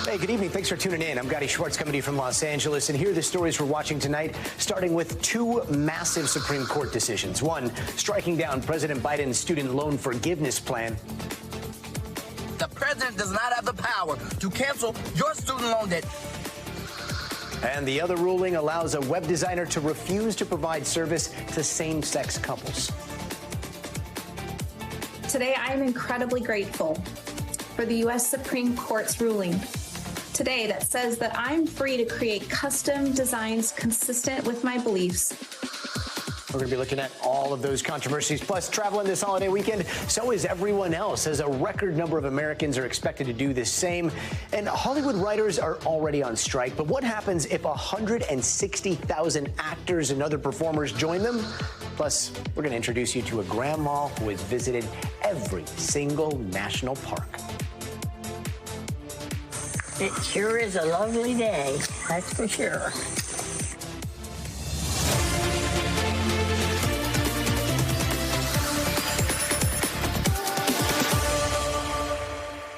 Hey, good evening. Thanks for tuning in. I'm Gadi Schwartz coming to you from Los Angeles. And here are the stories we're watching tonight, starting with two massive Supreme Court decisions. One, striking down President Biden's student loan forgiveness plan. The president does not have the power to cancel your student loan debt. And the other ruling allows a web designer to refuse to provide service to same-sex couples. Today, I am incredibly grateful for the U.S. Supreme Court's ruling today that says that I'm free to create custom designs consistent with my beliefs. We're going to be looking at all of those controversies, plus traveling this holiday weekend. So is everyone else, as a record number of Americans are expected to do the same. And Hollywood writers are already on strike. But what happens if 160,000 actors and other performers join them? Plus, we're going to introduce you to a grandma who has visited every single national park. It sure is a lovely day, that's for sure.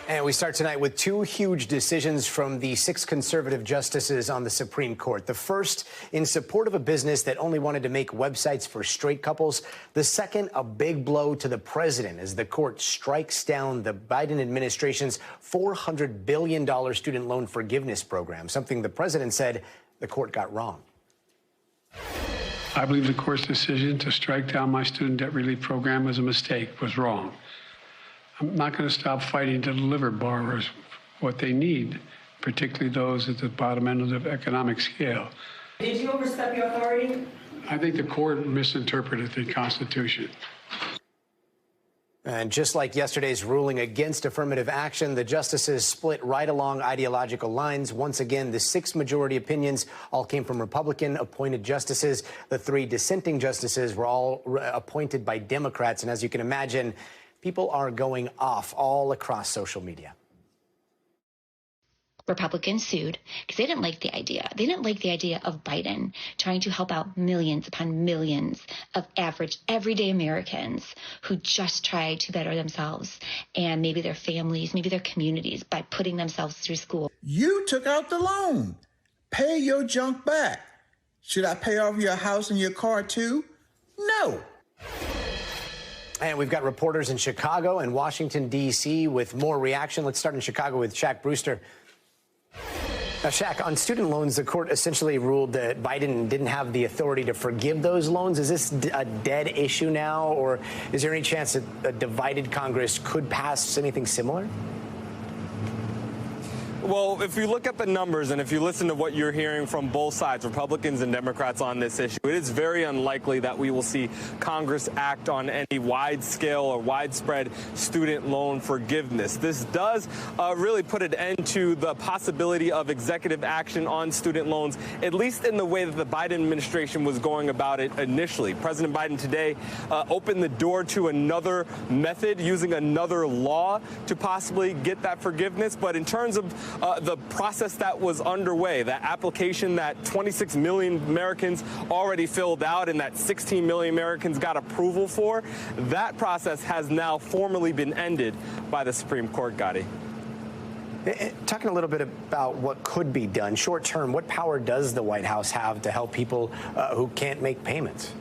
And we start tonight with two huge decisions from the 6 conservative justices on the Supreme Court. The first, in support of a business that only wanted to make websites for straight couples. The second, a big blow to the president as the court strikes down the Biden administration's $400 billion student loan forgiveness program, something the president said the court got wrong. I believe the court's decision to strike down my student debt relief program was a mistake, was wrong. I'm not going to stop fighting to deliver borrowers what they need, particularly those at the bottom end of the economic scale. Did you overstep your authority? I think the court misinterpreted the Constitution. And just like yesterday's ruling against affirmative action, the justices split right along ideological lines. Once again, the 6 majority opinions all came from Republican-appointed justices. The 3 dissenting justices were all appointed by Democrats. And as you can imagine, people are going off all across social media. Republicans sued because they didn't like the idea. They didn't like the idea of Biden trying to help out millions upon millions of average, everyday Americans who just try to better themselves and maybe their families, maybe their communities by putting themselves through school. You took out the loan. Pay your junk back. Should I pay off your house and your car too? No. And we've got reporters in Chicago and Washington, D.C. with more reaction. Let's start in Chicago with Shaq Brewster. Now, Shaq, on student loans, the court essentially ruled that Biden didn't have the authority to forgive those loans. Is this a dead issue now, or is there any chance that a divided Congress could pass anything similar? Well, if you look at the numbers and if you listen to what you're hearing from both sides, Republicans and Democrats on this issue, it is very unlikely that we will see Congress act on any wide-scale or widespread student loan forgiveness. This does really put an end to the possibility of executive action on student loans, at least in the way that the Biden administration was going about it initially. President Biden today opened the door to another method, using another law to possibly get that forgiveness. But in terms of the process that was underway, that application that 26 million Americans already filled out and that 16 million Americans got approval for, that process has now formally been ended by the Supreme Court, Gadi. Talking a little bit about what could be done short term, what power does the White House have to help people who can't make payments?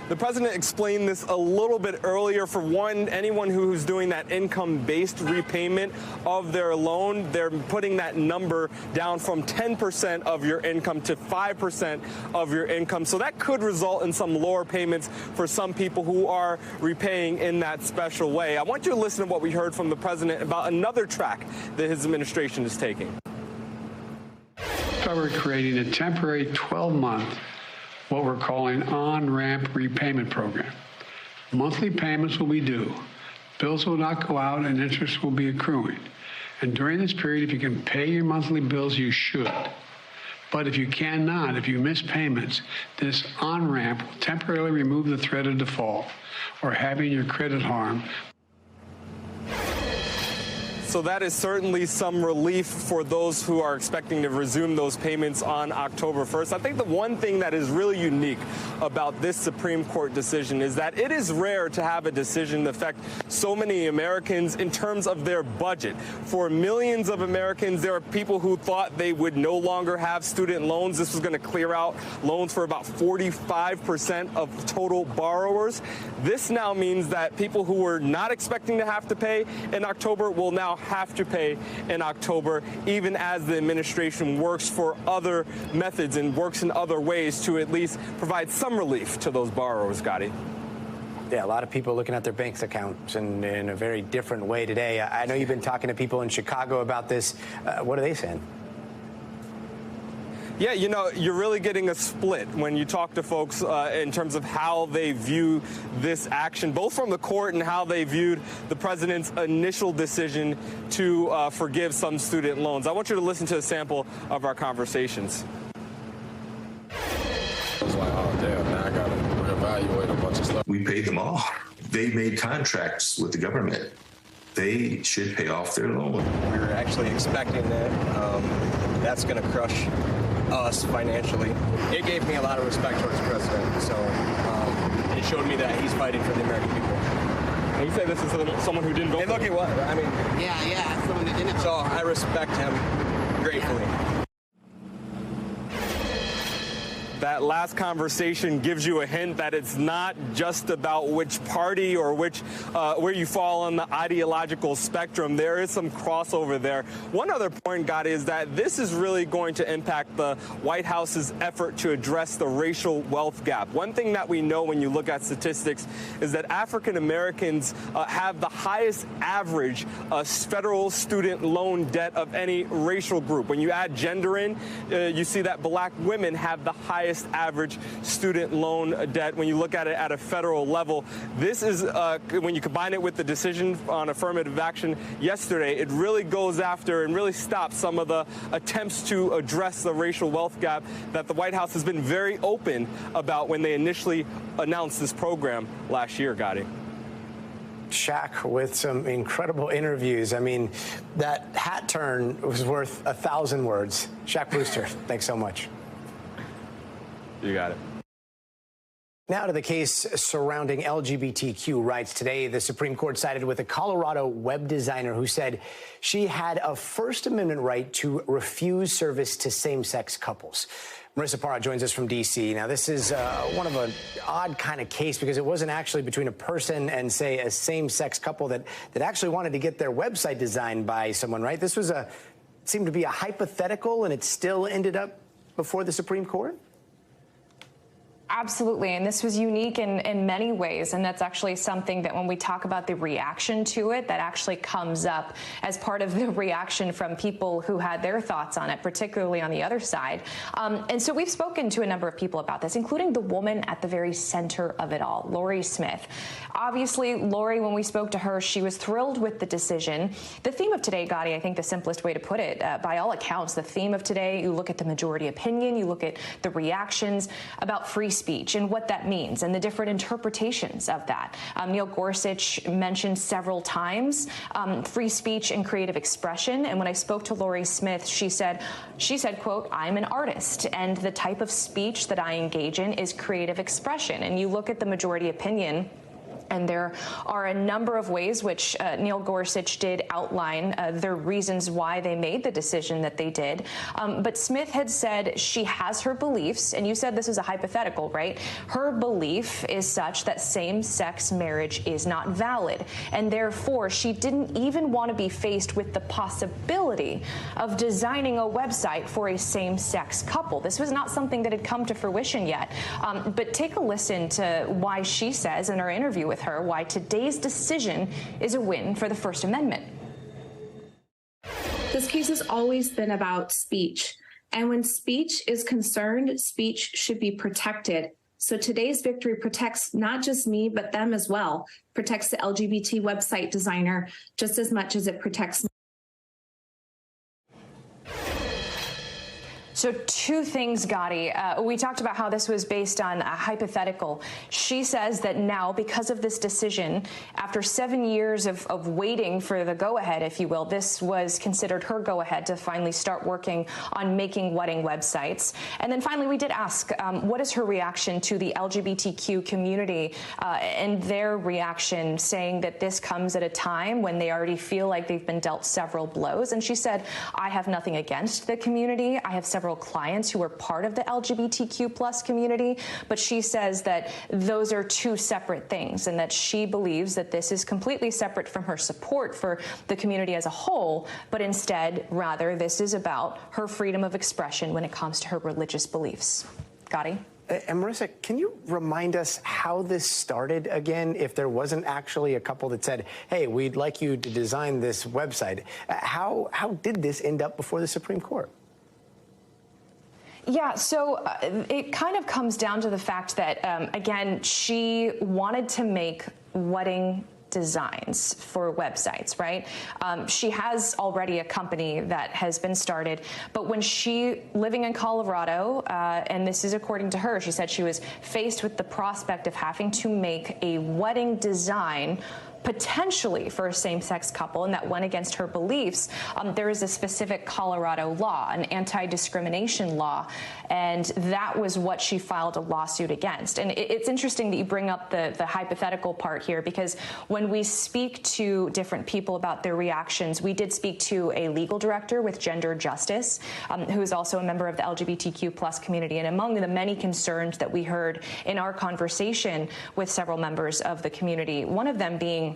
The president explained this a little bit earlier. For one, anyone who's doing that income-based repayment of their loan, they're putting that number down from 10% of your income to 5% of your income. So that could result in some lower payments for some people who are repaying in that special way. I want you to listen to what we heard from the president about another track that his administration is taking. We're creating a temporary 12-month what we're calling on-ramp repayment program. Monthly payments will be due, bills will not go out, and interest will be accruing. And during this period, if you can pay your monthly bills, you should. But if you cannot, if you miss payments, this on-ramp will temporarily remove the threat of default or having your credit harmed. So that is certainly some relief for those who are expecting to resume those payments on October 1st. I think the one thing that is really unique about this Supreme Court decision is that it is rare to have a decision affect so many Americans in terms of their budget. For millions of Americans, there are people who thought they would no longer have student loans. This was going to clear out loans for about 45% of total borrowers. This now means that people who were not expecting to have to pay in October will now have to pay in October, even as the administration works for other methods and works in other ways to at least provide some relief to those borrowers, Gadi. Yeah, a lot of people looking at their bank accounts in a very different way today. I know you've been talking to people in Chicago about this. What are they saying? Yeah, you know, you're really getting a split when you talk to folks in terms of how they view this action, both from the court and how they viewed the president's initial decision to forgive some student loans. I want you to listen to a sample of our conversations. I was like, oh, damn, now I got to reevaluate a bunch of stuff. We paid them all. They made contracts with the government. They should pay off their loan. We were actually expecting that. That's going to crush us financially. It gave me a lot of respect towards the president, so it showed me that he's fighting for the American people. And you say this is someone who didn't vote? Hey, look at what I mean. Yeah, someone that didn't. So I respect him gratefully. That last conversation gives you a hint that it's not just about which party or which where you fall on the ideological spectrum. There is some crossover there. One other point, Gadi, is that this is really going to impact the White House's effort to address the racial wealth gap. One thing that we know when you look at statistics is that African Americans have the highest average federal student loan debt of any racial group. When you add gender in, you see that black women have the highest average student loan debt when you look at it at a federal level. This is, when you combine it with the decision on affirmative action yesterday, it really goes after and really stops some of the attempts to address the racial wealth gap that the White House has been very open about when they initially announced this program last year, Gadi. Shaq with some incredible interviews. I mean, that hat turn was worth 1,000 words. Shaq Brewster, thanks so much. You got it. Now to the case surrounding LGBTQ rights. Today, the Supreme Court sided with a Colorado web designer who said she had a First Amendment right to refuse service to same-sex couples. Marissa Parra joins us from D.C. Now, this is one of an odd kind of case because it wasn't actually between a person and, say, a same-sex couple that actually wanted to get their website designed by someone, right? This was seemed to be a hypothetical, and it still ended up before the Supreme Court? Absolutely, and this was unique in many ways, and that's actually something that when we talk about the reaction to it, that actually comes up as part of the reaction from people who had their thoughts on it, particularly on the other side. And so we've spoken to a number of people about this, including the woman at the very center of it all, Lori Smith. Obviously, Lori, when we spoke to her, she was thrilled with the decision. The theme of today, Gadi, I think the simplest way to put it, by all accounts, the theme of today, you look at the majority opinion, you look at the reactions about free speech and what that means and the different interpretations of that. Neil Gorsuch mentioned several times free speech and creative expression. And when I spoke to Lori Smith, she said, quote, "I'm an artist, and the type of speech that I engage in is creative expression." And you look at the majority opinion, and there are a number of ways which Neil Gorsuch did outline their reasons why they made the decision that they did. But Smith had said she has her beliefs, and you said this is a hypothetical, right? Her belief is such that same-sex marriage is not valid, and therefore she didn't even want to be faced with the possibility of designing a website for a same-sex couple. This was not something that had come to fruition yet. But take a listen to why she says in our interview with her why today's decision is a win for the First Amendment. This case has always been about speech. And when speech is concerned, speech should be protected. So today's victory protects not just me, but them as well. Protects the LGBT website designer just as much as it protects me. So two things, Gadi. We talked about how this was based on a hypothetical. She says that now, because of this decision, after 7 years of waiting for the go-ahead, if you will, this was considered her go-ahead to finally start working on making wedding websites. And then finally, we did ask, what is her reaction to the LGBTQ community and their reaction, saying that this comes at a time when they already feel like they've been dealt several blows. And she said, I have nothing against the community. I have several clients who are part of the LGBTQ plus community, but she says that those are two separate things and that she believes that this is completely separate from her support for the community as a whole, but instead, rather, this is about her freedom of expression when it comes to her religious beliefs. Gadi? And Marissa, can you remind us how this started again, if there wasn't actually a couple that said, hey, we'd like you to design this website? How did this end up before the Supreme Court? Yeah, so it kind of comes down to the fact that, again, she wanted to make wedding designs for websites, right? She has already a company that has been started, but when she, living in Colorado, and this is according to her, she said she was faced with the prospect of having to make a wedding design potentially for a same-sex couple, and that went against her beliefs. There is a specific Colorado law, an anti-discrimination law, and that was what she filed a lawsuit against. And it's interesting that you bring up the hypothetical part here, because when we speak to different people about their reactions, we did speak to a legal director with Gender Justice, who is also a member of the LGBTQ plus community, and among the many concerns that we heard in our conversation with several members of the community, one of them being,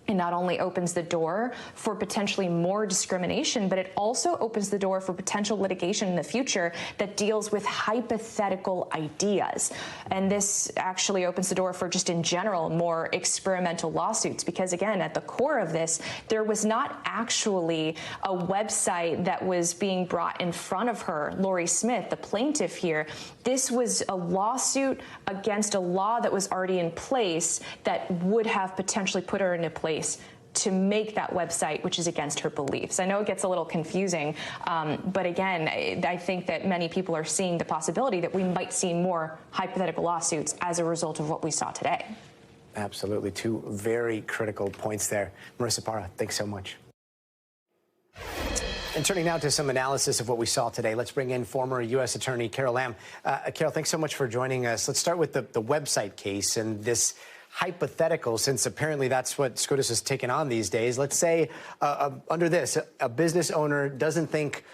it not only opens the door for potentially more discrimination, but it also opens the door for potential litigation in the future that deals with hypothetical ideas. And this actually opens the door for, just in general, more experimental lawsuits, because again, at the core of this, there was not actually a website that was being brought in front of her, Lori Smith, the plaintiff here. This was a lawsuit against a law that was already in place that would have potentially put her into place to make that website, which is against her beliefs. I know it gets a little confusing, but again, I think that many people are seeing the possibility that we might see more hypothetical lawsuits as a result of what we saw today. Absolutely. Two very critical points there. Marissa Parra, thanks so much. And turning now to some analysis of what we saw today, let's bring in former U.S. Attorney Carol Lam. Carol, thanks so much for joining us. Let's start with the website case and this hypothetical, since apparently that's what SCOTUS has taken on these days. Let's say under this, a business owner doesn't think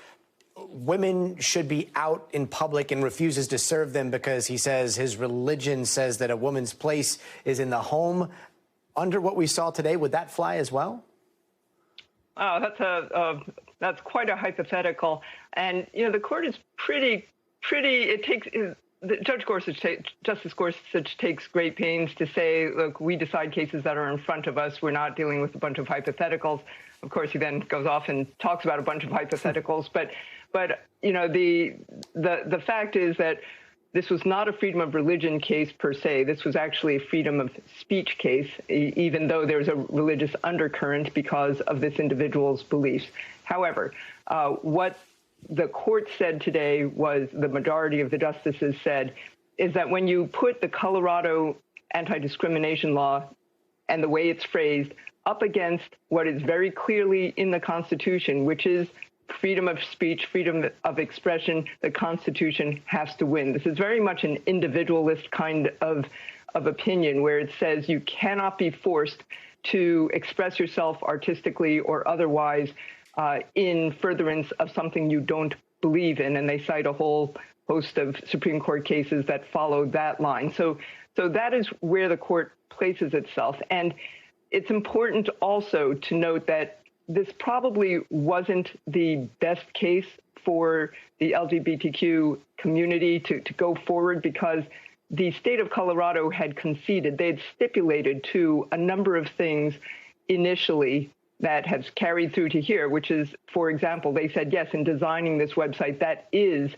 women should be out in public and refuses to serve them because he says his religion says that a woman's place is in the home. Under what we saw today, would that fly as well? Oh, that's quite a hypothetical. And, you know, the court is pretty, it takes... Justice Gorsuch takes great pains to say, look, we decide cases that are in front of us. We're not dealing with a bunch of hypotheticals. Of course, he then goes off and talks about a bunch of hypotheticals. But you know, the fact is that this was not a freedom of religion case per se. This was actually a freedom of speech case, even though there's a religious undercurrent because of this individual's beliefs. However, what the court said today was, the majority of the justices said, is that when you put the Colorado anti-discrimination law and the way it's phrased up against what is very clearly in the Constitution, which is freedom of speech, freedom of expression, the Constitution has to win. This is very much an individualist kind of opinion, where it says you cannot be forced to express yourself artistically or otherwise in furtherance of something you don't believe in. And they cite a whole host of Supreme Court cases that follow that line. So that is where the court places itself. And it's important also to note that this probably wasn't the best case for the LGBTQ community to go forward, because the state of Colorado had conceded, they had stipulated to a number of things initially that has carried through to here, which is, for example, they said, yes, in designing this website, that is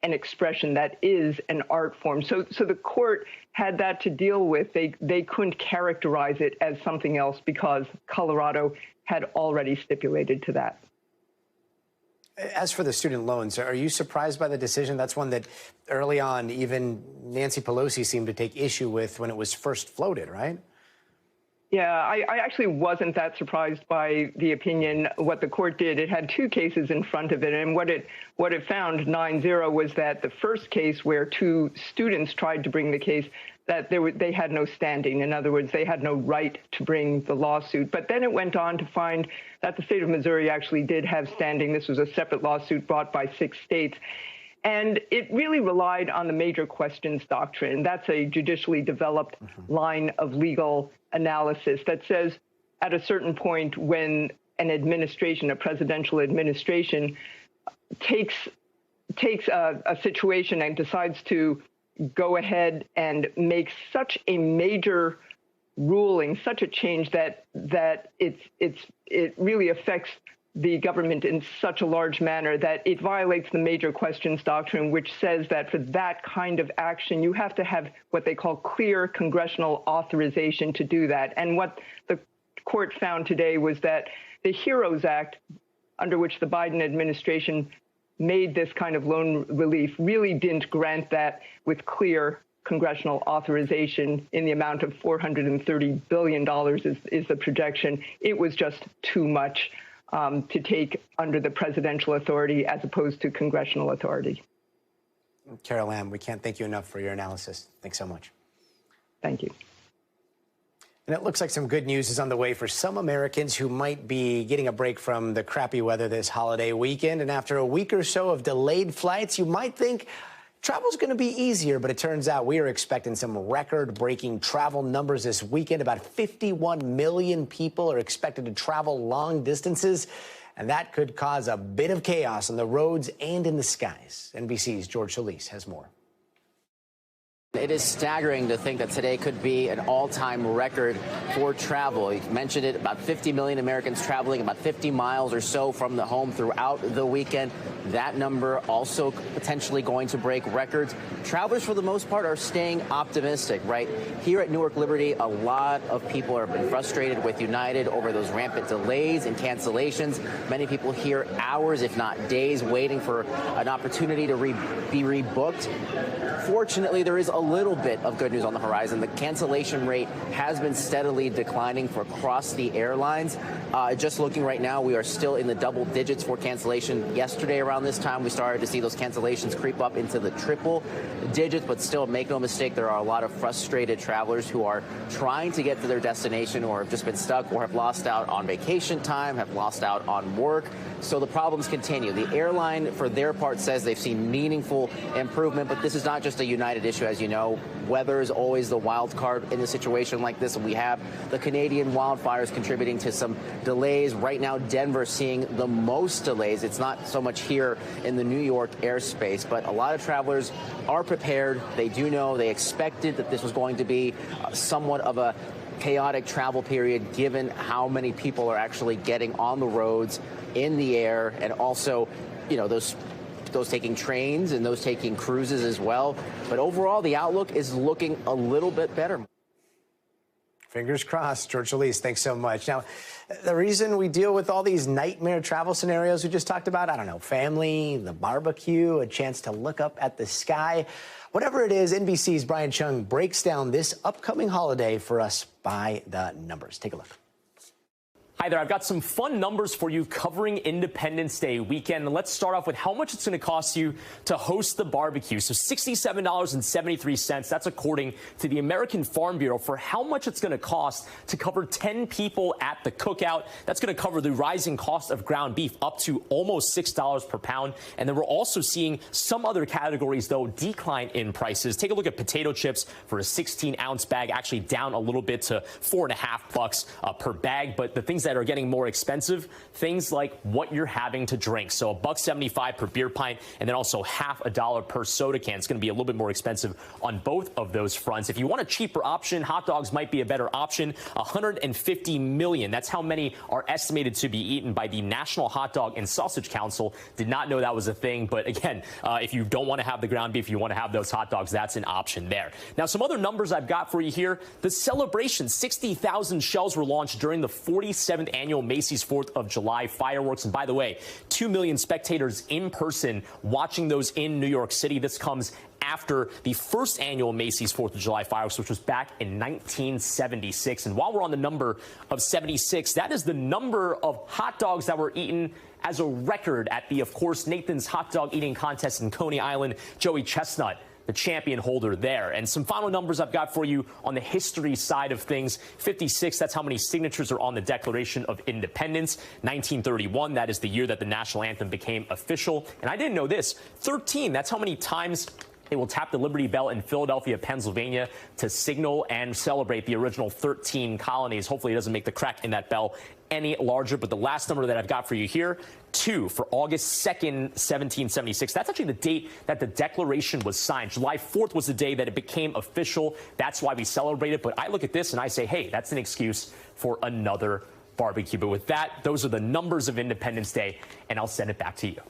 an expression, that is an art form. So the court had that to deal with. They couldn't characterize it as something else because Colorado had already stipulated to that. As for the student loans, are you surprised by the decision? That's one that early on, even Nancy Pelosi seemed to take issue with when it was first floated, right? Yeah, I actually wasn't that surprised by the opinion. What the court did, it had two cases in front of it, and what it found 9-0 was that the first case where two students tried to bring the case, that they had no standing. In other words, they had no right to bring the lawsuit. But then it went on to find that the state of Missouri actually did have standing. This was a separate lawsuit brought by 6 states. And it really relied on the major questions doctrine. That's a judicially developed line of legal analysis that says at a certain point when an administration, a presidential administration, takes a situation and decides to go ahead and make such a major ruling, such a change that it really affects the government in such a large manner that it violates the major questions doctrine, which says that for that kind of action, you have to have what they call clear congressional authorization to do that. And what the court found today was that the HEROES Act, under which the Biden administration made this kind of loan relief, really didn't grant that with clear congressional authorization in the amount of $430 billion is the projection. It was just too much to take under the presidential authority as opposed to congressional authority. Carol Lamb, we can't thank you enough for your analysis. Thanks so much. Thank you. And it looks like some good news is on the way for some Americans who might be getting a break from the crappy weather this holiday weekend. And after a week or so of delayed flights, you might think travel's going to be easier, but it turns out we are expecting some record-breaking travel numbers this weekend. About 51 million people are expected to travel long distances, and that could cause a bit of chaos on the roads and in the skies. NBC's George Solis has more. It is staggering to think that today could be an all-time record for travel. You mentioned it, about 50 million Americans traveling about 50 miles or so from the home throughout the weekend. That number also potentially going to break records. Travelers, for the most part, are staying optimistic, right? Here at Newark Liberty, a lot of people have been frustrated with United over those rampant delays and cancellations. Many people here hours, if not days, waiting for an opportunity to be rebooked. Fortunately, there is a little bit of good news on the horizon. The cancellation rate has been steadily declining for across the airlines. Just looking right now, we are still in the double digits for cancellation. Yesterday around this time, we started to see those cancellations creep up into the triple digits, but still, make no mistake, there are a lot of frustrated travelers who are trying to get to their destination or have just been stuck or have lost out on vacation time, have lost out on work. So the problems continue. The airline, for their part, says they've seen meaningful improvement, but this is not just a United issue, as you know. Weather is always the wild card in a situation like this. We have the Canadian wildfires contributing to some delays. Right now, Denver seeing the most delays. It's not so much here in the New York airspace, but a lot of travelers are prepared. They do know, they expected that this was going to be somewhat of a chaotic travel period, given how many people are actually getting on the roads, in the air, and also, you know, those taking trains and those taking cruises as well. But overall, the outlook is looking a little bit better. Fingers crossed. George Solis, thanks so much. Now, the reason we deal with all these nightmare travel scenarios we just talked about, I don't know, family, the barbecue, a chance to look up at the sky, whatever it is, NBC's Brian Chung breaks down this upcoming holiday for us by the numbers. Take a look. Hi there, I've got some fun numbers for you covering Independence Day weekend. And let's start off with how much it's going to cost you to host the barbecue. So $67.73, that's according to the American Farm Bureau, for how much it's going to cost to cover 10 people at the cookout. That's going to cover the rising cost of ground beef up to almost $6 per pound. And then we're also seeing some other categories, though, decline in prices. Take a look at potato chips for a 16-ounce bag, actually down a little bit to $4.50 per bag. But the things that are getting more expensive, things like what you're having to drink. So $1.75 per beer pint, and then also $0.50 per soda can. It's going to be a little bit more expensive on both of those fronts. If you want a cheaper option, hot dogs might be a better option. 150 million. That's how many are estimated to be eaten by the National Hot Dog and Sausage Council. Did not know that was a thing. But again, if you don't want to have the ground beef, you want to have those hot dogs, that's an option there. Now, some other numbers I've got for you here. The celebration, 60,000 shells were launched during the 47th 67th annual Macy's 4th of July fireworks. And by the way, 2 million spectators in person watching those in New York City. This comes after the first annual Macy's 4th of July fireworks, which was back in 1976. And while we're on the number of 76, that is the number of hot dogs that were eaten as a record at the, of course, Nathan's hot dog eating contest in Coney Island. Joey Chestnut, the champion holder there. And some final numbers I've got for you on the history side of things. 56, that's how many signatures are on the Declaration of Independence. 1931, that is the year that the national anthem became official. And I didn't know this. 13, that's how many times they will tap the Liberty Bell in Philadelphia, Pennsylvania to signal and celebrate the original 13 colonies. Hopefully it doesn't make the crack in that bell any larger. But the last number that I've got for you here, 2, for August 2nd, 1776. That's actually the date that the Declaration was signed. July 4th was the day that it became official. That's why we celebrate it. But I look at this and I say, hey, that's an excuse for another barbecue. But with that, those are the numbers of Independence Day, and I'll send it back to you.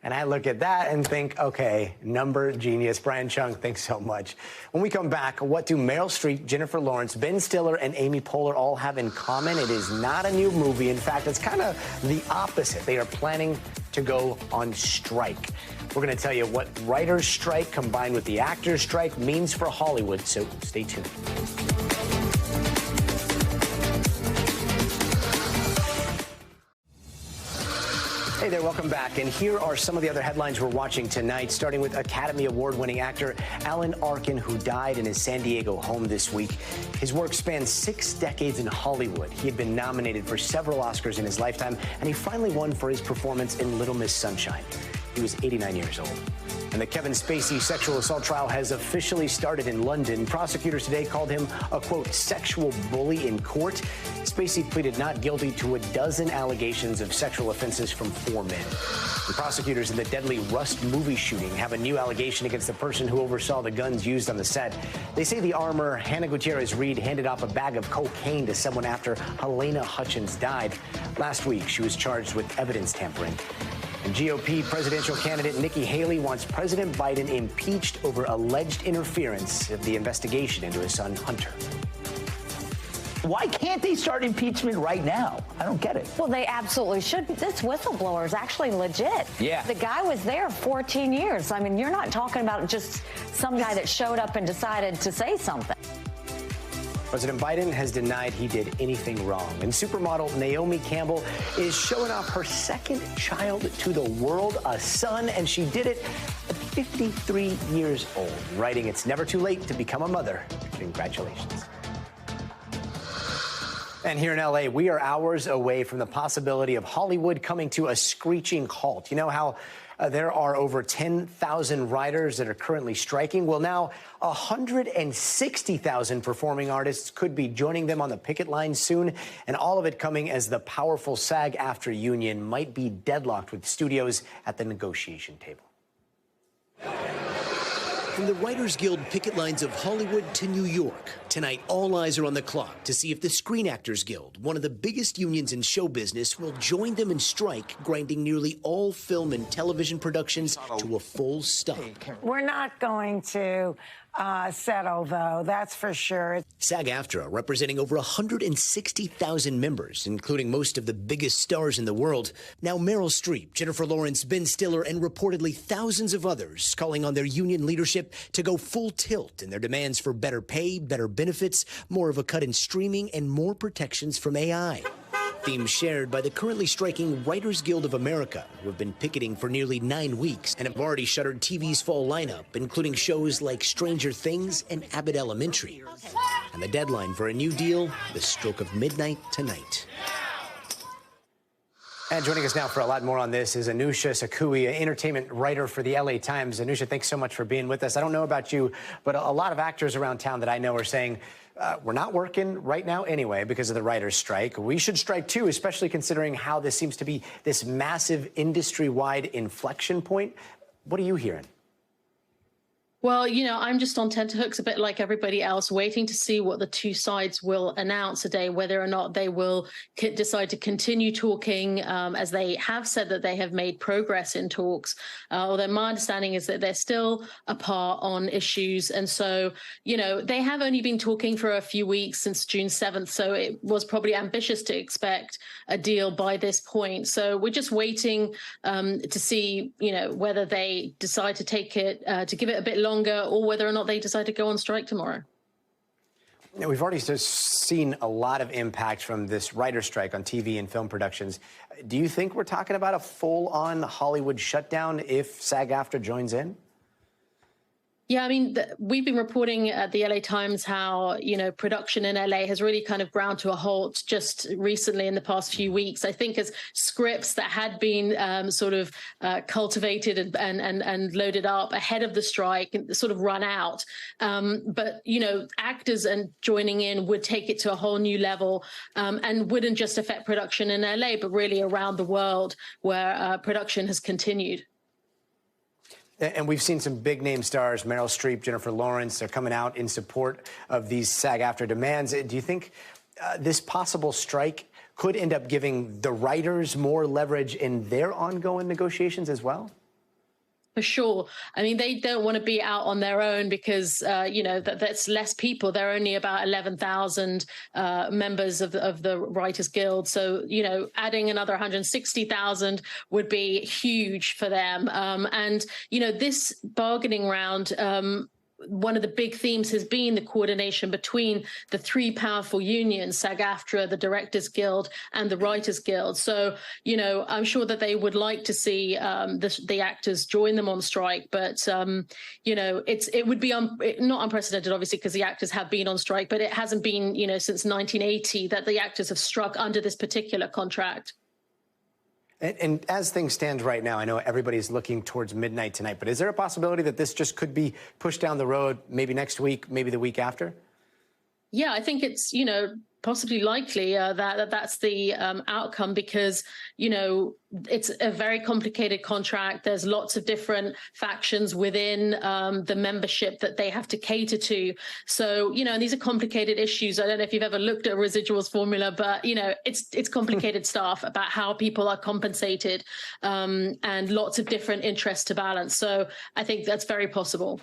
And I look at that and think, okay, number genius. Brian Chung, thanks so much. When we come back, what do Meryl Streep, Jennifer Lawrence, Ben Stiller, and Amy Poehler all have in common? It is not a new movie. In fact, it's kind of the opposite. They are planning to go on strike. We're going to tell you what writers' strike combined with the actors' strike means for Hollywood, so stay tuned. Hey there, welcome back. And here are some of the other headlines we're watching tonight, starting with Academy Award-winning actor Alan Arkin, who died in his San Diego home this week. His work spanned 6 decades in Hollywood. He had been nominated for several Oscars in his lifetime, and he finally won for his performance in Little Miss Sunshine. He was 89 years old. And the Kevin Spacey sexual assault trial has officially started in London. Prosecutors today called him a, quote, sexual bully in court. Spacey pleaded not guilty to a dozen allegations of sexual offenses from 4 men. The prosecutors in the deadly Rust movie shooting have a new allegation against the person who oversaw the guns used on the set. They say the armor, Hannah Gutierrez-Reed, handed off a bag of cocaine to someone after Helena Hutchins died. Last week, she was charged with evidence tampering. And GOP presidential candidate Nikki Haley wants President Biden impeached over alleged interference of the investigation into his son Hunter. Why can't they start impeachment right now? I don't get it. Well, they absolutely should. This whistleblower is actually legit. Yeah. The guy was there 14 years. I mean, you're not talking about just some guy that showed up and decided to say something. President Biden has denied he did anything wrong. And supermodel Naomi Campbell is showing off her second child to the world, a son, and she did it at 53 years old, writing, "It's never too late to become a mother." Congratulations. And here in L.A., we are hours away from the possibility of Hollywood coming to a screeching halt. You know how there are over 10,000 writers that are currently striking? Well, now 160,000 performing artists could be joining them on the picket line soon, and all of it coming as the powerful SAG-AFTRA union might be deadlocked with studios at the negotiation table. From the Writers Guild picket lines of Hollywood to New York, tonight all eyes are on the clock to see if the Screen Actors Guild, one of the biggest unions in show business, will join them in strike, grinding nearly all film and television productions to a full stop. We're not going to settle, though, that's for sure. SAG-AFTRA, representing over 160,000 members, including most of the biggest stars in the world. Now Meryl Streep, Jennifer Lawrence, Ben Stiller, and reportedly thousands of others calling on their union leadership to go full tilt in their demands for better pay, better benefits, more of a cut in streaming, and more protections from AI. Themes shared by the currently striking Writers Guild of America, who have been picketing for nearly 9 weeks and have already shuttered TV's fall lineup, including shows like Stranger Things and Abbott Elementary. And the deadline for a new deal, the stroke of midnight tonight. And joining us now for a lot more on this is Anusha Sakui, an entertainment writer for the LA Times. Anusha, thanks so much for being with us. I don't know about you, but a lot of actors around town that I know are saying, we're not working right now anyway because of the writers' strike. We should strike too, especially considering how this seems to be this massive industry-wide inflection point. What are you hearing? Well, I'm just on tenterhooks a bit like everybody else, waiting to see what the two sides will announce today, whether or not they will decide to continue talking, as they have said that they have made progress in talks. Although my understanding is that they're still apart on issues. And so, they have only been talking for a few weeks since June 7th. So it was probably ambitious to expect a deal by this point. So we're just waiting to see, whether they decide to take it, to give it a bit longer, or whether or not they decide to go on strike tomorrow. We've already seen a lot of impact from this writer's strike on TV and film productions. Do you think we're talking about a full-on Hollywood shutdown if SAG-AFTRA joins in? Yeah, I mean, we've been reporting at the LA Times how, production in LA has really kind of ground to a halt just recently in the past few weeks. I think as scripts that had been cultivated and loaded up ahead of the strike sort of run out. But, actors and joining in would take it to a whole new level, and wouldn't just affect production in LA, but really around the world where production has continued. And we've seen some big name stars, Meryl Streep, Jennifer Lawrence, they're coming out in support of these SAG-AFTRA demands. Do you think this possible strike could end up giving the writers more leverage in their ongoing negotiations as well? For sure. I mean, they don't want to be out on their own because, that's less people. There are only about 11,000 members of the Writers Guild. So, adding another 160,000 would be huge for them. And, this bargaining round, one of the big themes has been the coordination between the three powerful unions, SAG-AFTRA, the Directors Guild, and the Writers Guild. So, I'm sure that they would like to see the actors join them on strike. But, it would be not unprecedented, obviously, because the actors have been on strike. But it hasn't been, since 1980 that the actors have struck under this particular contract. And as things stand right now, I know everybody's looking towards midnight tonight, but is there a possibility that this just could be pushed down the road, maybe next week, maybe the week after? Yeah, I think it's, possibly likely that's the outcome because, it's a very complicated contract. There's lots of different factions within the membership that they have to cater to. So, and these are complicated issues. I don't know if you've ever looked at a residuals formula, but, it's complicated stuff about how people are compensated and lots of different interests to balance. So I think that's very possible.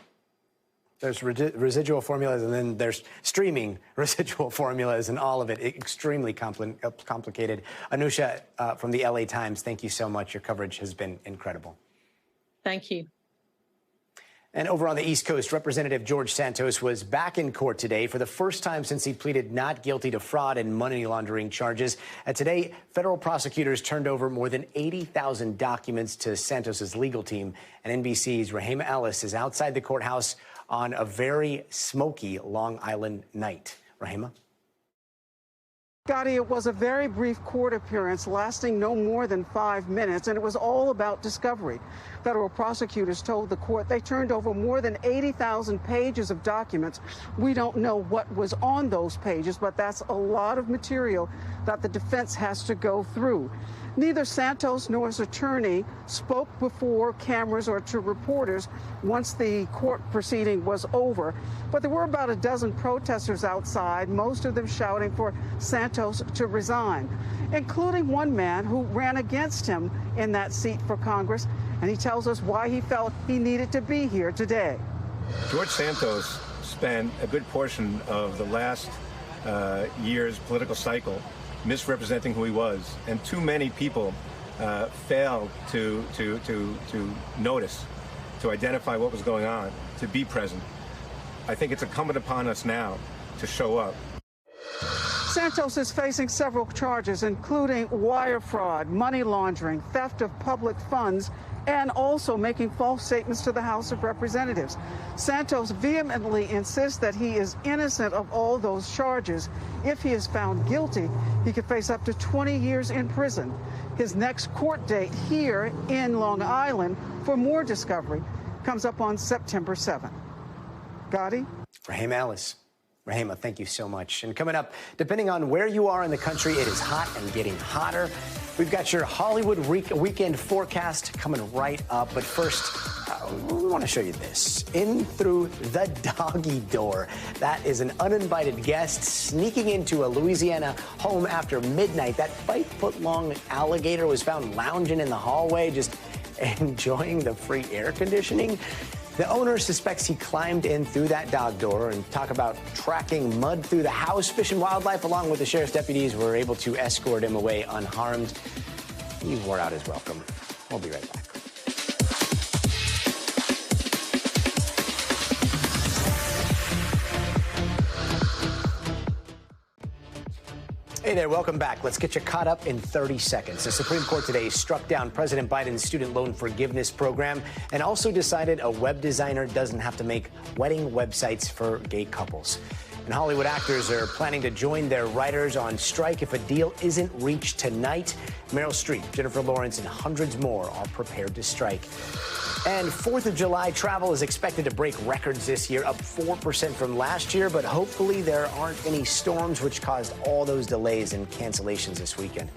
There's residual formulas, and then there's streaming residual formulas, and all of it extremely complicated. Anusha from the LA Times, thank you so much. Your coverage has been incredible. Thank you. And over on the East Coast, Representative George Santos was back in court today for the first time since he pleaded not guilty to fraud and money laundering charges. Today, federal prosecutors turned over more than 80,000 documents to Santos's legal team. And NBC's Rahima Ellis is outside the courthouse on a very smoky Long Island night. Rahima? Gadi, it was a very brief court appearance lasting no more than 5 minutes, and it was all about discovery. Federal prosecutors told the court they turned over more than 80,000 pages of documents. We don't know what was on those pages, but that's a lot of material that the defense has to go through. Neither Santos nor his attorney spoke before cameras or to reporters once the court proceeding was over. But there were about a dozen protesters outside, most of them shouting for Santos to resign, including one man who ran against him in that seat for Congress. And he tells us why he felt he needed to be here today. George Santos spent a good portion of the last year's political cycle misrepresenting who he was, and too many people failed to notice, to identify what was going on, to be present. I think it's incumbent upon us now to show up. Santos is facing several charges, including wire fraud, money laundering, theft of public funds, and also making false statements to the House of Representatives. Santos vehemently insists that he is innocent of all those charges. If he is found guilty, he could face up to 20 years in prison. His next court date here in Long Island for more discovery comes up on September 7th. Gadi? Rahima Ellis. Rahima, thank you so much. And coming up, depending on where you are in the country, it is hot and getting hotter. We've got your Hollywood weekend forecast coming right up. But first, we want to show you this. In through the doggy door. That is an uninvited guest sneaking into a Louisiana home after midnight. That 5-foot-long alligator was found lounging in the hallway, just enjoying the free air conditioning. The owner suspects he climbed in through that dog door. And talk about tracking mud through the house. Fish and Wildlife, along with the sheriff's deputies, were able to escort him away unharmed. He wore out his welcome. We'll be right back. Hey there, welcome back. Let's get you caught up in 30 seconds. The Supreme Court today struck down President Biden's student loan forgiveness program and also decided a web designer doesn't have to make wedding websites for gay couples. And Hollywood actors are planning to join their writers on strike if a deal isn't reached tonight. Meryl Streep, Jennifer Lawrence, and hundreds more are prepared to strike. And 4th of July travel is expected to break records this year, up 4% from last year, but hopefully there aren't any storms which caused all those delays and cancellations this weekend.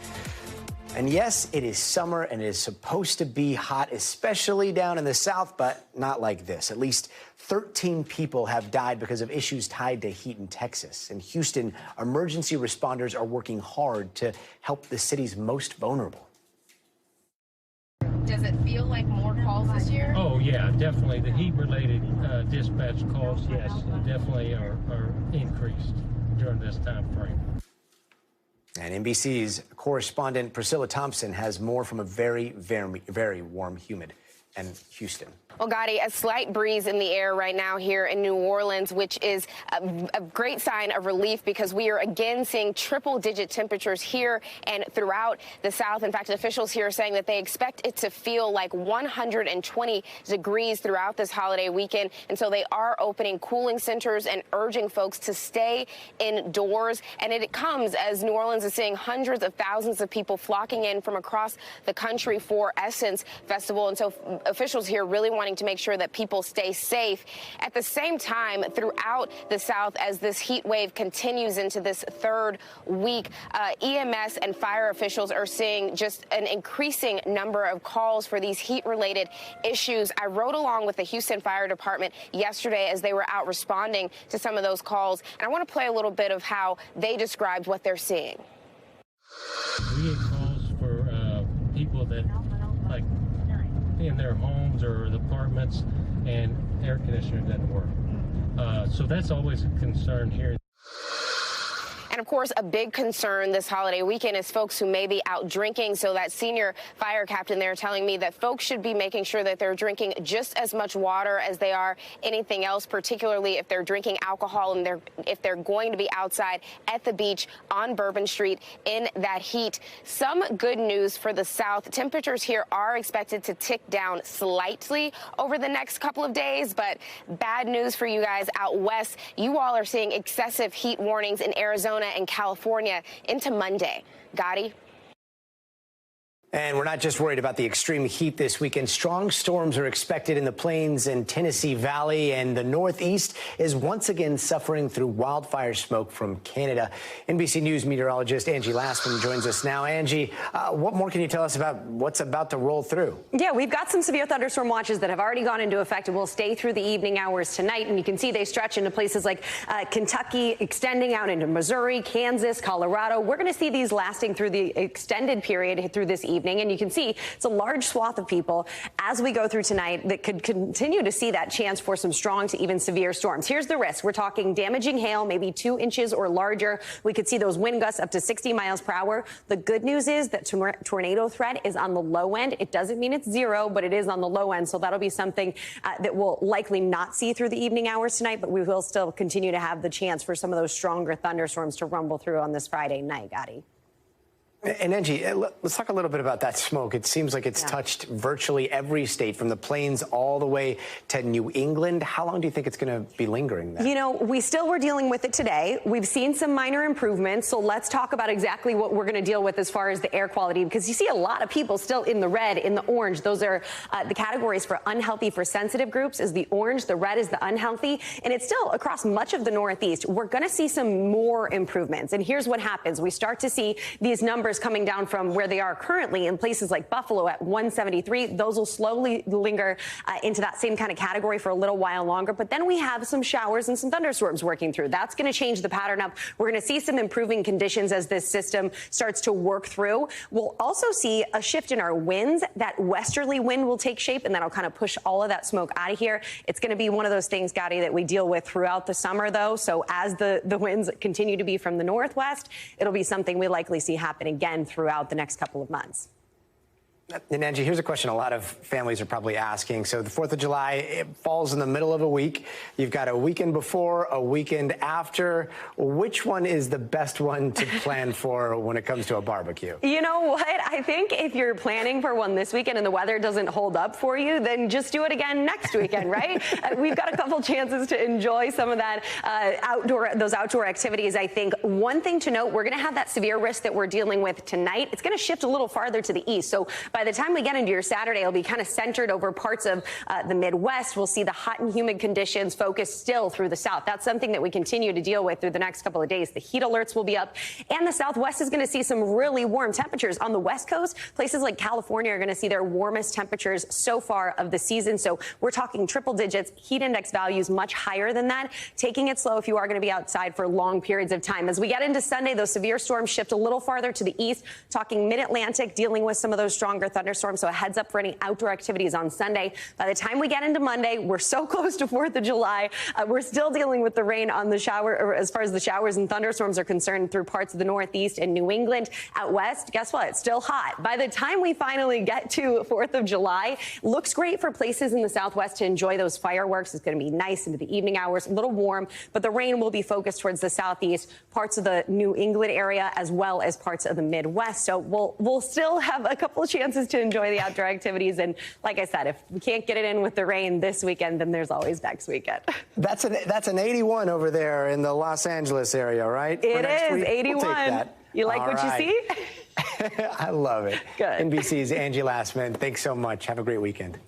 And yes, it is summer and it is supposed to be hot, especially down in the South, but not like this. At least 13 people have died because of issues tied to heat in Texas. In Houston, emergency responders are working hard to help the city's most vulnerable. Does it feel like more calls this year? Oh, yeah, definitely. The heat-related dispatch calls, yes, definitely are increased during this time frame. And NBC's correspondent Priscilla Thompson has more from a very, very, very warm, humid and Houston. Well, Gadi, a slight breeze in the air right now here in New Orleans, which is a great sign of relief because we are again seeing triple-digit temperatures here and throughout the South. In fact, officials here are saying that they expect it to feel like 120 degrees throughout this holiday weekend. And so they are opening cooling centers and urging folks to stay indoors. And it comes as New Orleans is seeing hundreds of thousands of people flocking in from across the country for Essence Festival. And so officials here really wanting to make sure that people stay safe. At the same time, throughout the South, as this heat wave continues into this third week, EMS and fire officials are seeing just an increasing number of calls for these heat-related issues. I rode along with the Houston Fire Department yesterday as they were out responding to some of those calls, and I want to play a little bit of how they described what they're seeing. We get calls for people that, like, in their homes or the apartments and air conditioner doesn't work. So that's always a concern here. And of course, a big concern this holiday weekend is folks who may be out drinking. So that senior fire captain there telling me that folks should be making sure that they're drinking just as much water as they are anything else, particularly if they're drinking alcohol and if they're going to be outside at the beach on Bourbon Street in that heat. Some good news for the South. Temperatures here are expected to tick down slightly over the next couple of days, but bad news for you guys out west. You all are seeing excessive heat warnings in Arizona and California into Monday. Gadi? And we're not just worried about the extreme heat this weekend. Strong storms are expected in the Plains and Tennessee Valley, and the Northeast is once again suffering through wildfire smoke from Canada. NBC News meteorologist Angie Lassman joins us now. Angie, what more can you tell us about what's about to roll through? Yeah, we've got some severe thunderstorm watches that have already gone into effect and will stay through the evening hours tonight. And you can see they stretch into places like Kentucky, extending out into Missouri, Kansas, Colorado. We're going to see these lasting through the extended period through this evening. And you can see it's a large swath of people as we go through tonight that could continue to see that chance for some strong to even severe storms. Here's the risk. We're talking damaging hail, maybe 2 inches or larger. We could see those wind gusts up to 60 miles per hour. The good news is that tornado threat is on the low end. It doesn't mean it's zero, but it is on the low end. So that'll be something that we'll likely not see through the evening hours tonight, but we will still continue to have the chance for some of those stronger thunderstorms to rumble through on this Friday night, Gadi. And Angie, let's talk a little bit about that smoke. It seems like it's touched virtually every state, from the Plains all the way to New England. How long do you think it's going to be lingering there? You know, we still were dealing with it today. We've seen some minor improvements. So let's talk about exactly what we're going to deal with as far as the air quality, because you see a lot of people still in the red, in the orange. Those are the categories for unhealthy for sensitive groups is the orange. The red is the unhealthy. And it's still across much of the Northeast. We're going to see some more improvements. And here's what happens. We start to see these numbers numbers coming down from where they are currently in places like Buffalo at 173. Those will slowly linger into that same kind of category for a little while longer. But then we have some showers and some thunderstorms working through. That's going to change the pattern up. We're going to see some improving conditions as this system starts to work through. We'll also see a shift in our winds. That westerly wind will take shape, and that'll kind of push all of that smoke out of here. It's going to be one of those things, Gadi, that we deal with throughout the summer, though. So as the winds continue to be from the northwest, it'll be something we likely see happen again throughout the next couple of months. And Angie, here's a question a lot of families are probably asking. So the 4th of July, it falls in the middle of a week. You've got a weekend before, a weekend after. Which one is the best one to plan for when it comes to a barbecue? You know what? I think if you're planning for one this weekend and the weather doesn't hold up for you, then just do it again next weekend, right? We've got a couple chances to enjoy some of that those outdoor activities. I think one thing to note, we're going to have that severe risk that we're dealing with tonight. It's going to shift a little farther to the east. So by the time we get into your Saturday, it'll be kind of centered over parts of the Midwest. We'll see the hot and humid conditions focus still through the south. That's something that we continue to deal with through the next couple of days. The heat alerts will be up, and the Southwest is going to see some really warm temperatures. On the West Coast, places like California are going to see their warmest temperatures so far of the season. So we're talking triple digits, heat index values much higher than that. Taking it slow if you are going to be outside for long periods of time. As we get into Sunday, those severe storms shift a little farther to the east, talking mid-Atlantic, dealing with some of those stronger thunderstorms. So a heads up for any outdoor activities on Sunday. By the time we get into Monday, we're so close to 4th of July. We're still dealing with the rain on the shower, or as far as the showers and thunderstorms are concerned, through parts of the Northeast and New England. Out west, guess what? It's still hot. By the time we finally get to 4th of July, looks great for places in the Southwest to enjoy those fireworks. It's going to be nice into the evening hours, a little warm, but the rain will be focused towards the Southeast, parts of the New England area, as well as parts of the Midwest. So we'll still have a couple of chances to enjoy the outdoor activities. And like I said, if we can't get it in with the rain this weekend, then there's always next weekend. That's an 81 over there in the Los Angeles area, right? It is 81. We'll take that. You like what you see? I love it. Good. NBC's Angie Lastman, thanks so much. Have a great weekend.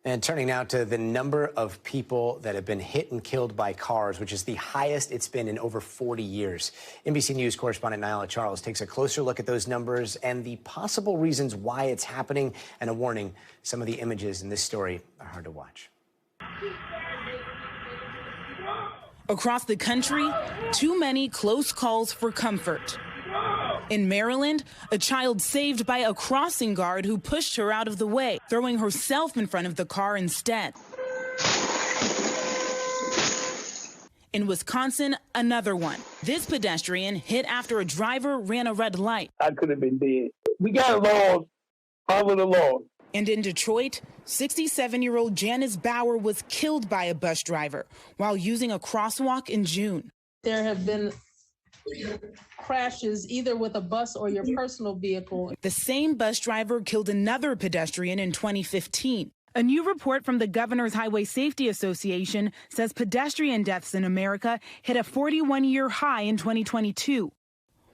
And turning now to the number of people that have been hit and killed by cars, which is the highest it's been in over 40 years. NBC News correspondent Nyla Charles takes a closer look at those numbers and the possible reasons why it's happening, and a warning, some of the images in this story are hard to watch. Across the country, too many close calls for comfort. In Maryland, a child saved by a crossing guard who pushed her out of the way, throwing herself in front of the car instead. In Wisconsin, another one. This pedestrian hit after a driver ran a red light. I could have been dead. We got along. I would have lost. And in Detroit, 67-year-old Janice Bauer was killed by a bus driver while using a crosswalk in June. There have been crashes either with a bus or your personal vehicle. The same bus driver killed another pedestrian in 2015. A new report from the Governor's Highway Safety Association says pedestrian deaths in America hit a 41-year high in 2022.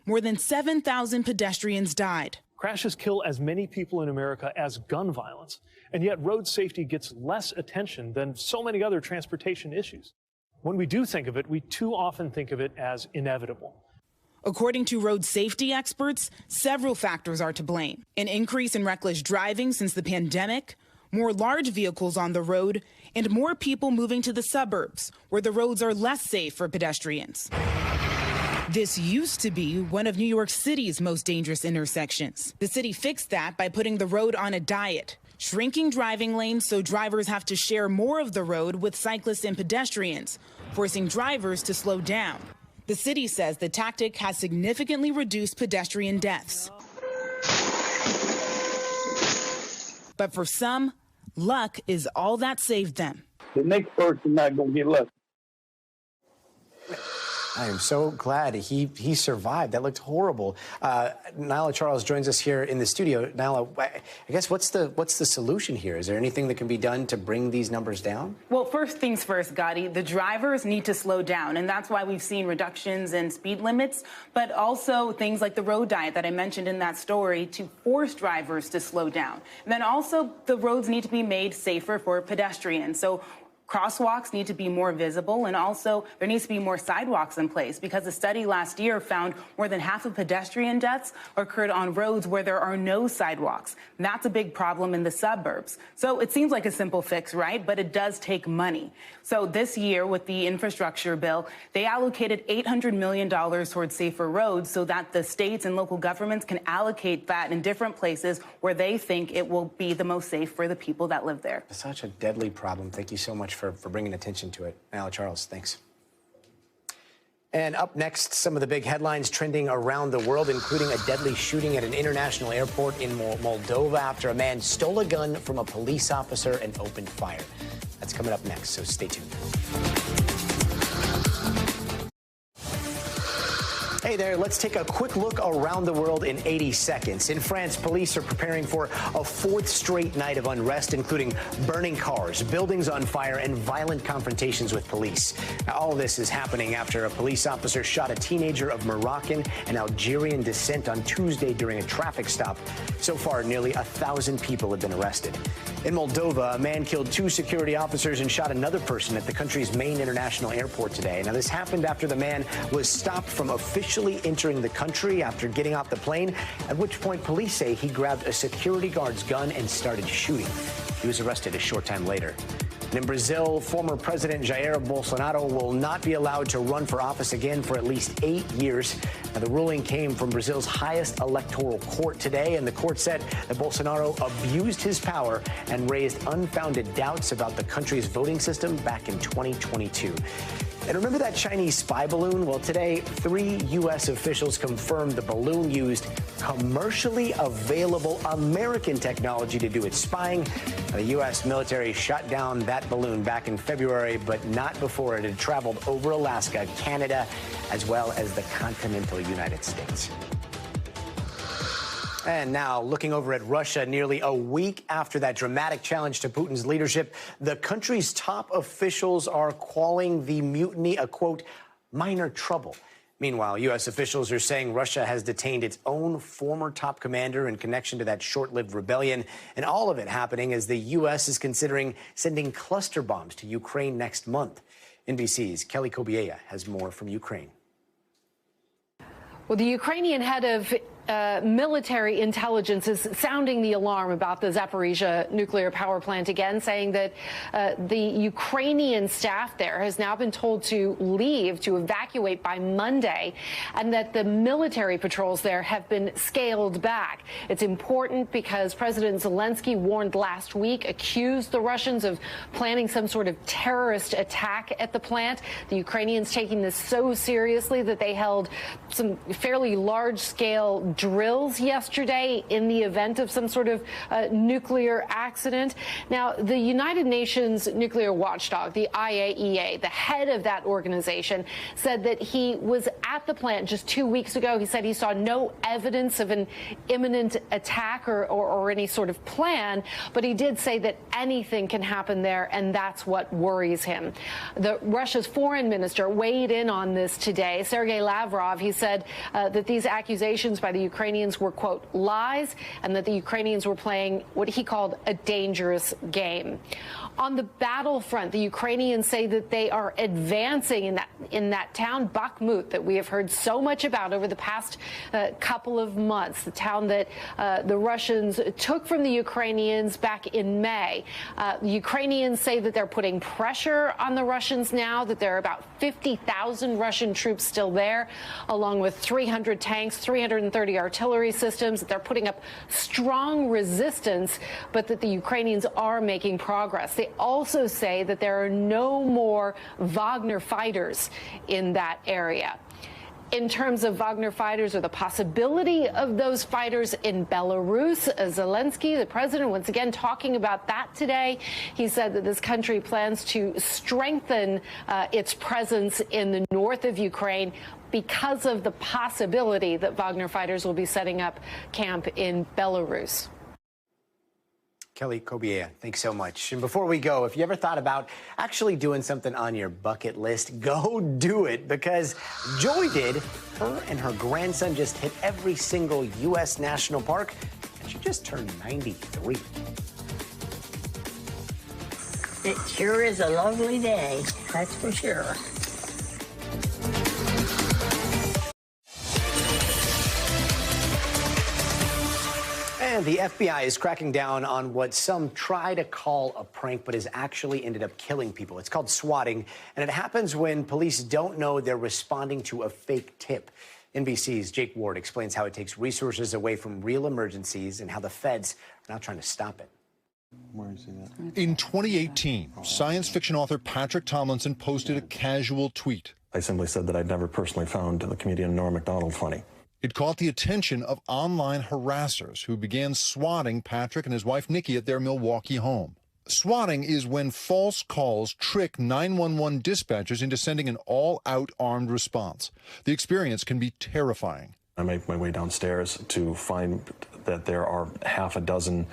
More than 7,000 pedestrians died. Crashes kill as many people in America as gun violence, and yet road safety gets less attention than so many other transportation issues. When we do think of it, we too often think of it as inevitable. According to road safety experts, several factors are to blame. An increase in reckless driving since the pandemic, more large vehicles on the road, and more people moving to the suburbs, where the roads are less safe for pedestrians. This used to be one of New York City's most dangerous intersections. The city fixed that by putting the road on a diet, shrinking driving lanes so drivers have to share more of the road with cyclists and pedestrians, forcing drivers to slow down. The city says the tactic has significantly reduced pedestrian deaths. But for some, luck is all that saved them. The next person not going to get lucky. I am so glad he survived. That looked horrible. Nyla Charles joins us here in the studio. Nyla, I guess what's the solution here? Is there anything that can be done to bring these numbers down? Well, first things first, Gadi, the drivers need to slow down, and that's why we've seen reductions in speed limits, but also things like the road diet that I mentioned in that story to force drivers to slow down. And then also the roads need to be made safer for pedestrians. So Crosswalks need to be more visible, and also there needs to be more sidewalks in place, because a study last year found more than half of pedestrian deaths occurred on roads where there are no sidewalks. And that's a big problem in the suburbs. So it seems like a simple fix, right? But it does take money. So this year with the infrastructure bill, they allocated $800 million towards safer roads so that the states and local governments can allocate that in different places where they think it will be the most safe for the people that live there. It's such a deadly problem. Thank you so much for bringing attention to it. Nala Charles, thanks. And up next, some of the big headlines trending around the world, including a deadly shooting at an international airport in Moldova after a man stole a gun from a police officer and opened fire. That's coming up next, so stay tuned. Hey there, let's take a quick look around the world in 80 seconds. In France, police are preparing for a fourth straight night of unrest, including burning cars, buildings on fire, and violent confrontations with police. Now, all of this is happening after a police officer shot a teenager of Moroccan and Algerian descent on Tuesday during a traffic stop. So far, nearly 1,000 people have been arrested. In Moldova, a man killed 2 security officers and shot another person at the country's main international airport today. Now, this happened after the man was stopped from officially entering the country after getting off the plane, at which point police say he grabbed a security guard's gun and started shooting. He was arrested a short time later. And in Brazil, former President Jair Bolsonaro will not be allowed to run for office again for at least 8 years. Now, the ruling came from Brazil's highest electoral court today, and the court said that Bolsonaro abused his power and raised unfounded doubts about the country's voting system back in 2022. And remember that Chinese spy balloon? Well, today, 3 U.S. officials confirmed the balloon used commercially available American technology to do its spying. Now, the U.S. military shot down that balloon back in February, but not before it had traveled over Alaska, Canada, as well as the continental United States. And now, looking over at Russia, nearly a week after that dramatic challenge to Putin's leadership, the country's top officials are calling the mutiny a, quote, minor trouble. Meanwhile, U.S. officials are saying Russia has detained its own former top commander in connection to that short-lived rebellion, and all of it happening as the U.S. is considering sending cluster bombs to Ukraine next month. NBC's Kelly Kobiela has more from Ukraine. Well, the Ukrainian head of military intelligence is sounding the alarm about the Zaporizhzhia nuclear power plant again, saying that the Ukrainian staff there has now been told to leave, to evacuate by Monday, and that the military patrols there have been scaled back. It's important because President Zelensky warned last week, accused the Russians of planning some sort of terrorist attack at the plant. The Ukrainians taking this so seriously that they held some fairly large-scale drills yesterday in the event of some sort of nuclear accident. Now, the United Nations nuclear watchdog, the IAEA, the head of that organization, said that he was at the plant just 2 weeks ago. He said he saw no evidence of an imminent attack or any sort of plan, but he did say that anything can happen there, and that's what worries him. Russia's foreign minister weighed in on this today. Sergei Lavrov, he said that these accusations by the Ukrainians were, quote, lies, and that the Ukrainians were playing what he called a dangerous game. On the battlefront, the Ukrainians say that they are advancing in that town, Bakhmut, that we have heard so much about over the past couple of months, the town that the Russians took from the Ukrainians back in May. The Ukrainians say that they're putting pressure on the Russians now, that there are about 50,000 Russian troops still there, along with 300 tanks, 330 artillery systems, that they're putting up strong resistance, but that the Ukrainians are making progress. They also say that there are no more Wagner fighters in that area. In terms of Wagner fighters or the possibility of those fighters in Belarus, Zelensky, the president, once again talking about that today. He said that this country plans to strengthen its presence in the north of Ukraine because of the possibility that Wagner fighters will be setting up camp in Belarus. Kelly Kobiela, thanks so much. And before we go, if you ever thought about actually doing something on your bucket list, go do it, because Joy did. Her and her grandson just hit every single U.S. national park, and she just turned 93. It sure is a lovely day, that's for sure. And the FBI is cracking down on what some try to call a prank, but has actually ended up killing people. It's called swatting, and it happens when police don't know they're responding to a fake tip. NBC's Jake Ward explains how it takes resources away from real emergencies and how the feds are now trying to stop it. In 2018, science fiction author Patrick Tomlinson posted a casual tweet. I simply said that I'd never personally found the comedian Norm Macdonald funny. It caught the attention of online harassers who began swatting Patrick and his wife Nikki at their Milwaukee home. Swatting is when false calls trick 911 dispatchers into sending an all-out armed response. The experience can be terrifying. I make my way downstairs to find that there are half a dozen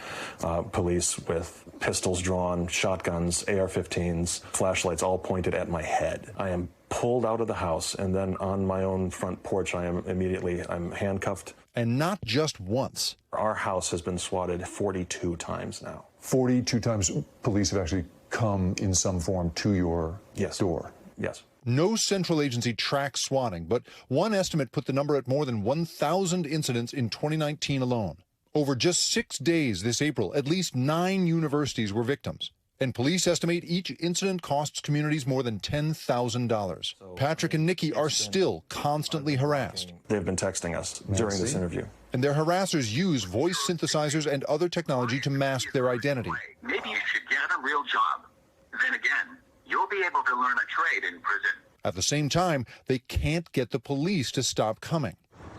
police with pistols drawn, shotguns, AR-15s, flashlights all pointed at my head. I am pulled out of the house, and then on my own front porch, I'm handcuffed. And not just once. Our house has been swatted 42 times now. 42 times police have actually come in some form to your door? Yes. No central agency tracks swatting, but one estimate put the number at more than 1,000 incidents in 2019 alone. Over just 6 days this April, at least 9 universities were victims. And police estimate each incident costs communities more than $10,000. Patrick and Nikki are still constantly harassed. They've been texting us during this interview. And their harassers use voice synthesizers and other technology to mask their identity. Maybe you should get a real job. Then again, you'll be able to learn a trade in prison. At the same time, they can't get the police to stop coming.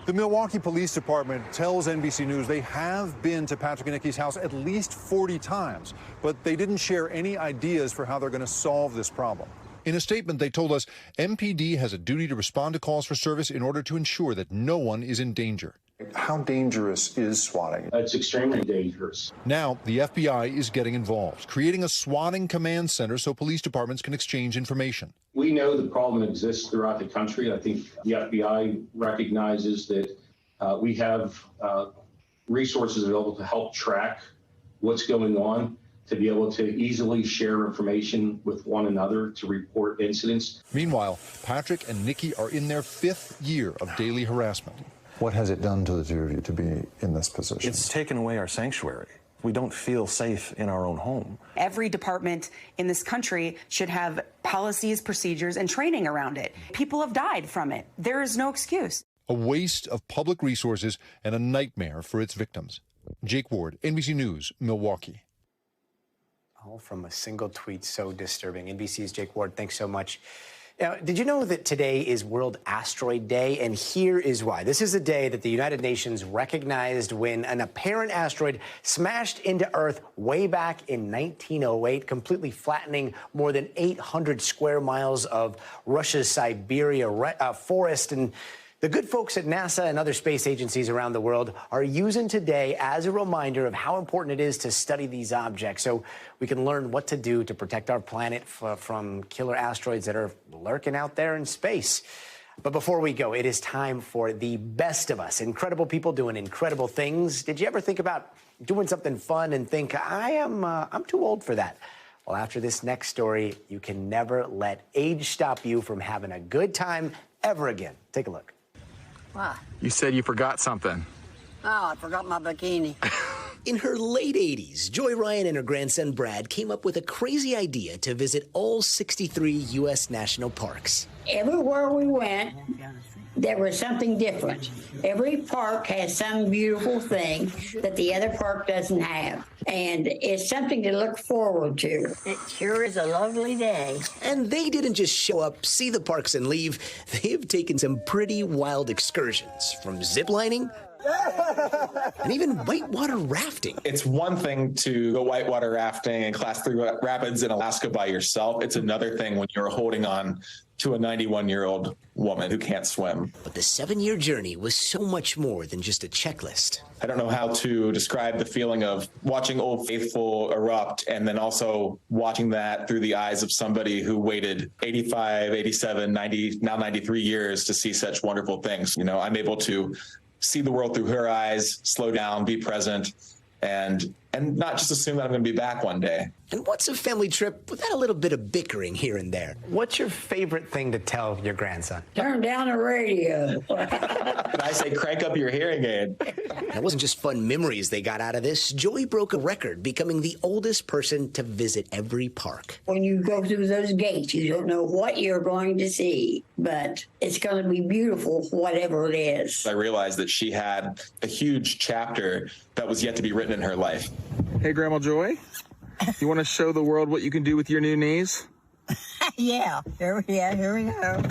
The Milwaukee Police Department tells NBC News they have been to Patrick and Nikki's house at least 40 times, but they didn't share any ideas for how they're going to solve this problem. In a statement, they told us MPD has a duty to respond to calls for service in order to ensure that no one is in danger. How dangerous is swatting? It's extremely dangerous. Now, the FBI is getting involved, creating a swatting command center so police departments can exchange information. We know the problem exists throughout the country. I think the FBI recognizes that we have resources available to help track what's going on, to be able to easily share information with one another, to report incidents. Meanwhile, Patrick and Nikki are in their 5th year of daily harassment. What has it done to the two of you to be in this position? It's taken away our sanctuary. We don't feel safe in our own home. Every department in this country should have policies, procedures, and training around it. People have died from it. There is no excuse. A waste of public resources and a nightmare for its victims. Jake Ward, NBC News, Milwaukee. All from a single tweet, so disturbing. NBC's Jake Ward, thanks so much. Now, did you know that today is World Asteroid Day? And here is why. This is a day that the United Nations recognized when an apparent asteroid smashed into Earth way back in 1908, completely flattening more than 800 square miles of Russia's Siberia forest. And the good folks at NASA and other space agencies around the world are using today as a reminder of how important it is to study these objects so we can learn what to do to protect our planet from killer asteroids that are lurking out there in space. But before we go, it is time for the best of us. Incredible people doing incredible things. Did you ever think about doing something fun and think, I'm too old for that? Well, after this next story, you can never let age stop you from having a good time ever again. Take a look. What? You said you forgot something. Oh, I forgot my bikini. In her late 80s, Joy Ryan and her grandson Brad came up with a crazy idea to visit all 63 U.S. national parks. Everywhere we went, there was something different. Every park has some beautiful thing that the other park doesn't have. And it's something to look forward to. It sure is a lovely day. And they didn't just show up, see the parks, and leave. They've taken some pretty wild excursions, from ziplining and even whitewater rafting. It's one thing to go whitewater rafting in Class 3 rapids in Alaska by yourself. It's another thing when you're holding on to a 91-year-old woman who can't swim. But the 7-year journey was so much more than just a checklist. I don't know how to describe the feeling of watching Old Faithful erupt and then also watching that through the eyes of somebody who waited 85, 87, 90, now 93 years to see such wonderful things. I'm able to see the world through her eyes, slow down, be present, and and not just assume that I'm going to be back one day. And what's a family trip without a little bit of bickering here and there? What's your favorite thing to tell your grandson? Turn down the radio. And I say, crank up your hearing aid. It wasn't just fun memories they got out of this. Joy broke a record, becoming the oldest person to visit every park. When you go through those gates, you don't know what you're going to see, but it's going to be beautiful, whatever it is. I realized that she had a huge chapter that was yet to be written in her life. Hey, Grandma Joy, you want to show the world what you can do with your new knees? Yeah, here we go.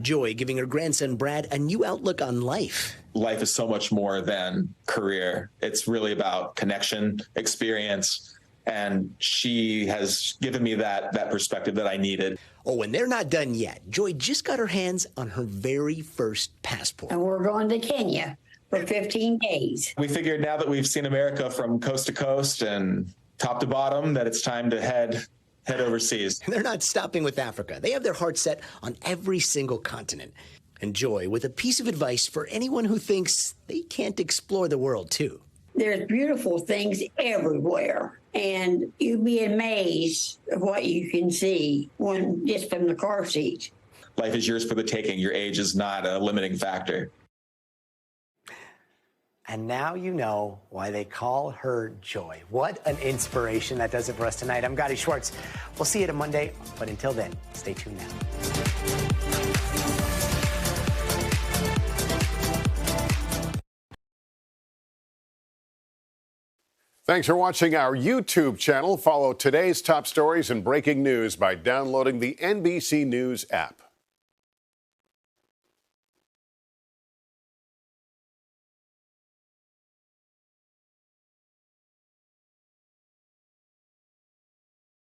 Joy giving her grandson Brad a new outlook on life. Life is so much more than career. It's really about connection, experience, and she has given me that perspective that I needed. Oh, and they're not done yet. Joy just got her hands on her very first passport. And we're going to Kenya for 15 days. We figured now that we've seen America from coast to coast and top to bottom that it's time to head overseas. They're not stopping with Africa. They have their hearts set on every single continent. And Joy with a piece of advice for anyone who thinks they can't explore the world too. There's beautiful things everywhere, and you'd be amazed at what you can see when just from the car seat. Life is yours for the taking. Your age is not a limiting factor. And now you know why they call her Joy. What an inspiration. That does it for us tonight. I'm Gadi Schwartz. We'll see you on Monday, but until then, stay tuned now. Thanks for watching our YouTube channel. Follow today's top stories and breaking news by downloading the NBC News app.